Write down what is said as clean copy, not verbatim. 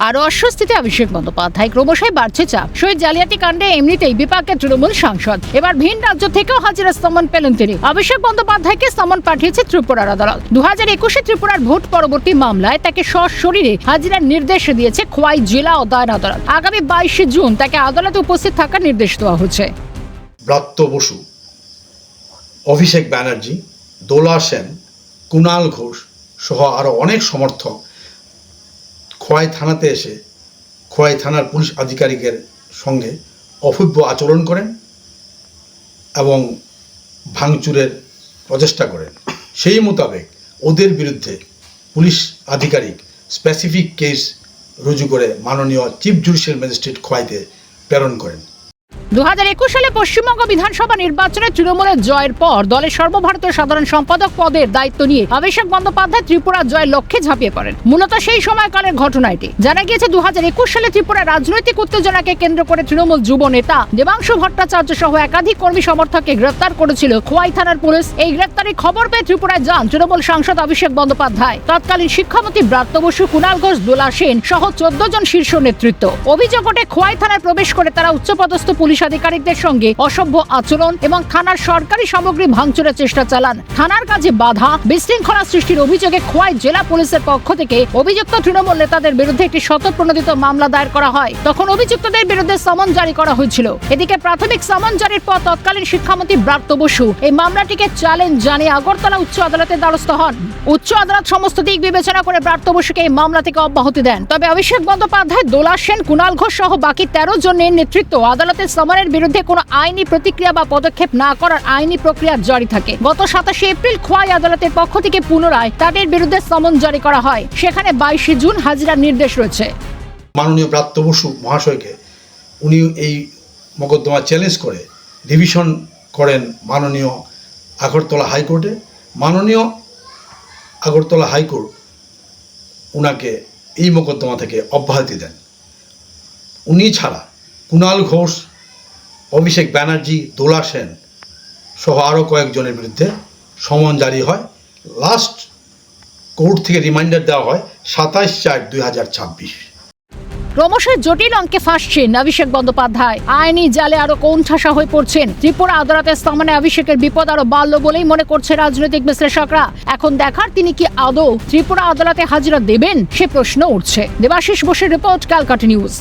আরো অস্বস্তিতে অভিষেক বন্দ্যোপাধ্যায়, ক্রমশই বাড়ছে চাপ। শহীদ জালিয়াতি কাণ্ডে এমনিতেই বিপাকে তৃণমূল সাংসদ, এবার ভিন রাজ্য থেকেও হাজিরা সমন পেলেন তিনি। অভিষেক বন্দ্যোপাধ্যায়কে সমন পাঠিয়েছে ত্রিপুরার আদালত। 2021-এ ত্রিপুরার ভোট পরবর্তী মামলায় তাকে সশরীরে হাজিরার নির্দেশ দিয়েছে খোয়াই জেলা ও দায়রা আদালত। আগামী 22 জুন তাকে আদালতে উপস্থিত থাকার নির্দেশ দেওয়া হয়েছে। ব্রাত্য বসু, অভিষেক ব্যানার্জি, দোলা সেন, কুণাল ঘোষ সহ আরও অনেক সমর্থক খোয়াই থানাতে এসে খোয়াই থানার পুলিশ আধিকারিকের সঙ্গে অভব্য আচরণ করেন এবং ভাঙচুরের প্রচেষ্টা করেন। সেই মোতাবেক ওদের বিরুদ্ধে পুলিশ আধিকারিক স্পেসিফিক কেস রুজু করে মাননীয় চিফ জুডিশিয়াল ম্যাজিস্ট্রেট খোয়াইতে প্রেরণ করেন। 2021 সালে পশ্চিমবঙ্গ বিধানসভা নির্বাচনে তৃণমূলের জয়ের পর দলের সর্বভারতীয় সাধারণ সম্পাদক পদের দায়িত্ব নিয়ে অভিষেক বন্দ্যোপাধ্যায় ত্রিপুরার জয়ের লক্ষ্যে ঝাঁপিয়ে পড়েন। মূলত সেই সময়কালের ঘটনা এটি। জানা গিয়েছে 2021 সালে ত্রিপুরার রাজনৈতিক উত্তেজনাকে কেন্দ্র করে তৃণমূল যুব নেতা দেবাংশু ভট্টাচার্য সহ একাধিক কর্মী সমর্থককে গ্রেফতার করেছিল খোয়াই থানার পুলিশ। এই গ্রেফতারের খবর পেয়ে ত্রিপুরায় যান তৃণমূল সাংসদ অভিষেক বন্দ্যোপাধ্যায়। তৎকালীন শিক্ষামন্ত্রী ব্রাত্য বসু, কুণাল ঘোষ, দোলা সেন সহ 14 জন শীর্ষ নেতৃত্ব। অভিযোগ ওঠে খোয়াই থানায় প্রবেশ করে তারা উচ্চপদস্থ পুলিশ আধিকারিকদের সঙ্গে অসভ্য আচরণ এবং থানার সরকারি সামগ্রী ভাঙচুরের চেষ্টা চালান। থানার কাজে বাধা, বিশৃঙ্খলা সৃষ্টির অভিযোগে খোয়াই জেলা পুলিশের পক্ষ থেকে অভিযুক্ত তৃণমূল নেতাদের বিরুদ্ধে একটি স্বতঃপ্রণোদিত মামলা দায়ের করা হয়। তখন অভিযুক্তদের বিরুদ্ধে সমন জারি করা হয়েছিল। এদিকে প্রাথমিক সমন জারির পর তৎকালীন শিক্ষামন্ত্রী ব্রাত্য বসু এই মামলাটিকে চ্যালেঞ্জ জানিয়ে আগরতলা উচ্চ আদালতের দ্বারস্থ হন। উচ্চ আদালত সমস্ত দিক বিবেচনা করে ব্রাত্য বসুকে এই মামলা থেকে অব্যাহতি দেন। তবে অভিষেক বন্দ্যোপাধ্যায়, দোলা সেন, কুণাল ঘোষ সহ বাকি 13 জনের নেতৃত্ব আদালতের সমনের বিরুদ্ধে কোনো আইনি প্রতিক্রিয়া বা পদক্ষেপ না করার আইনি প্রক্রিয়া জারি থাকে। গত 27 এপ্রিল খোয়াই আদালতের পক্ষ থেকে পুনরায় তাদের বিরুদ্ধে সমন জারি করা হয়। সেখানে 22 জুন হাজিরার নির্দেশ রয়েছে। মাননীয় ব্রাত্য বসু মহাশয়কে উনি এই মোকদ্দমা চ্যালেঞ্জ করে রিভিশন করেন মাননীয় আগরতলা হাইকোর্টে। মাননীয় আগরতলা হাইকোর্ট উনাকে এই মোকদ্দমা থেকে অব্যাহতি দেন। উনি ছাড়া কুণাল ঘোষ, অভিষেক ব্যানার্জি, দোলা সেন সহ আরও কয়েকজনের বিরুদ্ধে সমন জারি হয়। লাস্ট কোর্ট থেকে রিমাইন্ডার দেওয়া হয় 27/4/2026। ক্রমশ জটিল অঙ্কে ফাঁসছেন অভিষেক বন্দ্যোপাধ্যায়। আইনি জালে আরো কোণঠাসা হয়ে পড়ছেন। ত্রিপুরা আদালতের সামনে অভিষেকের বিপদ আরো বাড়ল বলেই মনে করছে রাজনৈতিক বিশ্লেষকরা। এখন দেখার তিনি কি আদৌ ত্রিপুরা আদালতে হাজিরা দেবেন সে প্রশ্ন উঠছে। দেবাশিস বসুর রিপোর্ট, ক্যালকাটা নিউজ।